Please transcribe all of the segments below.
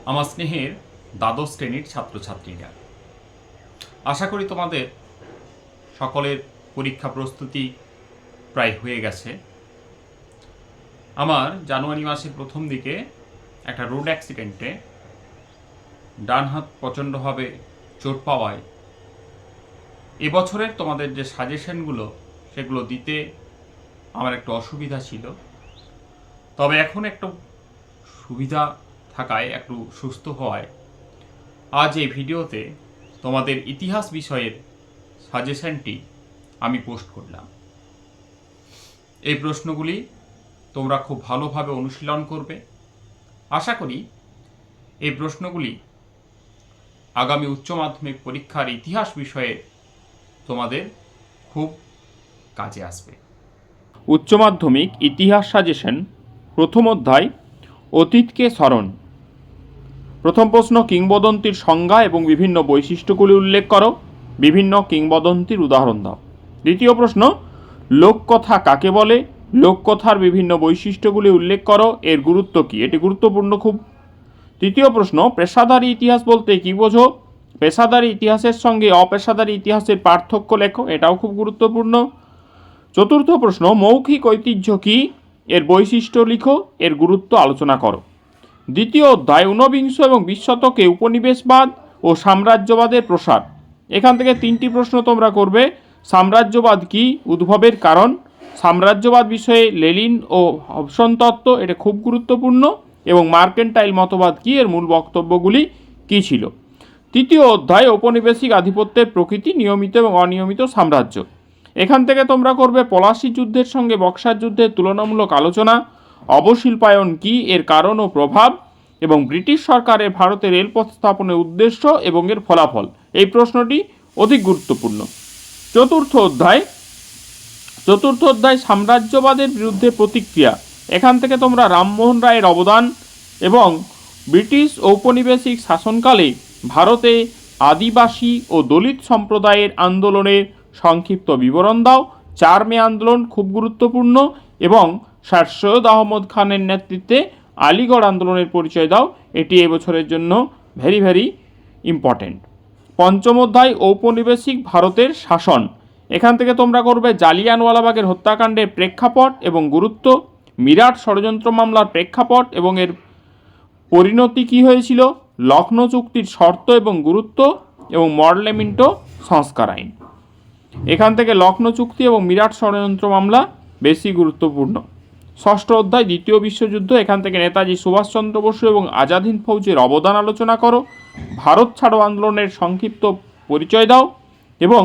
আমার স্নেহের দ্বাদশ শ্রেণীর ছাত্রছাত্রীরা, আশা করি তোমাদের সকলের পরীক্ষা প্রস্তুতি প্রায় হয়ে গেছে। আমার জানুয়ারি মাসের প্রথম দিকে একটা রোড অ্যাক্সিডেন্টে ডান হাত প্রচণ্ডভাবে চোট পাওয়ায় এবছরের তোমাদের যে সাজেশনগুলো সেগুলো দিতে আমার একটু অসুবিধা ছিল। তবে এখন একটু সুবিধা থাকায়, একটু সুস্থ হওয়ায় আজ এই ভিডিওতে তোমাদের ইতিহাস বিষয়ের সাজেশনটি আমি পোস্ট করলাম। এই প্রশ্নগুলি তোমরা খুব ভালোভাবে অনুশীলন করবে। আশা করি এই প্রশ্নগুলি আগামী উচ্চ মাধ্যমিক পরীক্ষার ইতিহাস বিষয়ে তোমাদের খুব কাজে আসবে। উচ্চ মাধ্যমিক ইতিহাস সাজেশন, প্রথম অধ্যায় অতীতকে স্মরণ। প্রথম প্রশ্ন, কিংবদন্তির সংজ্ঞা এবং বিভিন্ন বৈশিষ্ট্যগুলি উল্লেখ করো। বিভিন্ন কিংবদন্তির উদাহরণ দাও। দ্বিতীয় প্রশ্ন, লোককথা কাকে বলে? লোককথার বিভিন্ন বৈশিষ্ট্যগুলি উল্লেখ করো, এর গুরুত্ব কী? এটি গুরুত্বপূর্ণ খুব। তৃতীয় প্রশ্ন, পেশাদারী ইতিহাস বলতে কী বোঝো? পেশাদারী ইতিহাসের সঙ্গে অপেশাদারী ইতিহাসের পার্থক্য লেখো, এটাও খুব গুরুত্বপূর্ণ। চতুর্থ প্রশ্ন, মৌখিক ঐতিহ্য কী? এর বৈশিষ্ট্য লিখো, এর গুরুত্ব আলোচনা করো। দ্বিতীয় অধ্যায় ঊনবিংশ এবং বিশ শতকে উপনিবেশবাদ ও সাম্রাজ্যবাদের প্রসার। এখান থেকে তিনটি প্রশ্ন তোমরা করবে। সাম্রাজ্যবাদ কী? উদ্ভবের কারণ। সাম্রাজ্যবাদ বিষয়ে লেনিন ও হবসন তত্ত্ব, এটা খুব গুরুত্বপূর্ণ। এবং মার্কেন্টাইল মতবাদ কী? এর মূল বক্তব্যগুলি কী ছিল। তৃতীয় অধ্যায় ঔপনিবেশিক আধিপত্যের প্রকৃতি, নিয়মিত এবং অনিয়মিত সাম্রাজ্য। এখান থেকে তোমরা করবে পলাশী যুদ্ধের সঙ্গে বক্সার যুদ্ধের তুলনামূলক আলোচনা, অবশিল্পায়ন কী, এর কারণ ও প্রভাব, এবং ব্রিটিশ সরকারের ভারতে রেলপথ স্থাপনের উদ্দেশ্য এবং এর ফলাফল। এই প্রশ্নটি অধিক গুরুত্বপূর্ণ। চতুর্থ অধ্যায় সাম্রাজ্যবাদের বিরুদ্ধে প্রতিক্রিয়া। এখান থেকে তোমরা রামমোহন রায়ের অবদান এবং ব্রিটিশ ঔপনিবেশিক শাসনকালে ভারতে আদিবাসী ও দলিত সম্প্রদায়ের আন্দোলনের সংক্ষিপ্ত বিবরণ দাও। 4 মে আন্দোলন খুব গুরুত্বপূর্ণ, এবং স্যার সৈয়দ আহমদ খানের নেতৃত্বে আলিগড় আন্দোলনের পরিচয় দাও। এটি এবছরের জন্য ভেরি ইম্পর্টেন্ট। পঞ্চম অধ্যায় ঔপনিবেশিক ভারতের শাসন। এখান থেকে তোমরা করবে জালিয়ানওয়ালাবাগের হত্যাকাণ্ডের প্রেক্ষাপট এবং গুরুত্ব, মিরাট ষড়যন্ত্র মামলার প্রেক্ষাপট এবং এর পরিণতি কী হয়েছিল, লখনৌ চুক্তির শর্ত এবং গুরুত্ব, এবং মরলেমিন্টো সংস্কার আইন। এখান থেকে লখনৌ চুক্তি এবং মিরাট ষড়যন্ত্র মামলা বেশি গুরুত্বপূর্ণ। ষষ্ঠ অধ্যায় দ্বিতীয় বিশ্বযুদ্ধ। এখান থেকে নেতাজি সুভাষচন্দ্র বসু এবং আজাদ হিন্দ ফৌজের অবদান আলোচনা করো। ভারত ছাড়ো আন্দোলনের সংক্ষিপ্ত পরিচয় দাও, এবং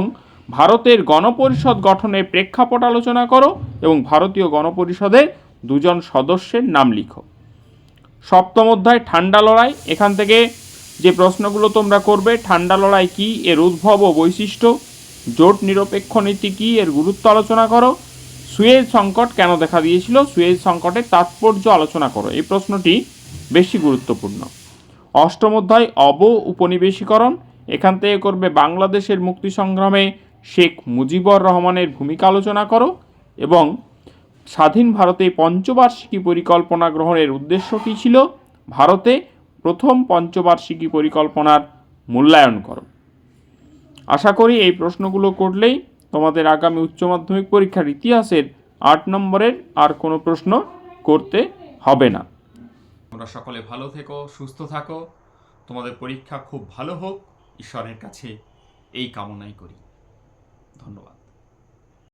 ভারতের গণপরিষদ গঠনের প্রেক্ষাপট আলোচনা করো, এবং ভারতীয় গণপরিষদের 2 সদস্যের নাম লিখো। সপ্তম অধ্যায় ঠান্ডা লড়াই। এখান থেকে যে প্রশ্নগুলো তোমরা করবে, ঠান্ডা লড়াই কী, এর উদ্ভব ও বৈশিষ্ট্য, জোট নিরপেক্ষ নীতি কী, এর গুরুত্ব আলোচনা করো, সুয়েজ সংকট কেন দেখা দিয়েছিল, সুয়েজ সংকটের তাৎপর্য আলোচনা করো। এই প্রশ্নটি বেশি গুরুত্বপূর্ণ। অষ্টম অধ্যায় উপনিবেশীকরণ। এখান থেকে করবে বাংলাদেশের মুক্তি সংগ্রামে শেখ মুজিবুর রহমানের ভূমিকা আলোচনা করো, এবং স্বাধীন ভারতে পঞ্চবার্ষিকী পরিকল্পনা গ্রহণের উদ্দেশ্য কী ছিল, ভারতে প্রথম পঞ্চবার্ষিকী পরিকল্পনার মূল্যায়ন করো। আশা করি এই প্রশ্নগুলো করলেই তোমাদের আগামী উচ্চ মাধ্যমিক পরীক্ষার ইতিহাসের 8 নম্বরের আর কোনো প্রশ্ন করতে হবে না। তোমরা সকলে ভালো থেকো, সুস্থ থাকো, তোমাদের পরীক্ষা খুব ভালো হোক, ঈশ্বরের কাছে এই কামনাই করি। ধন্যবাদ।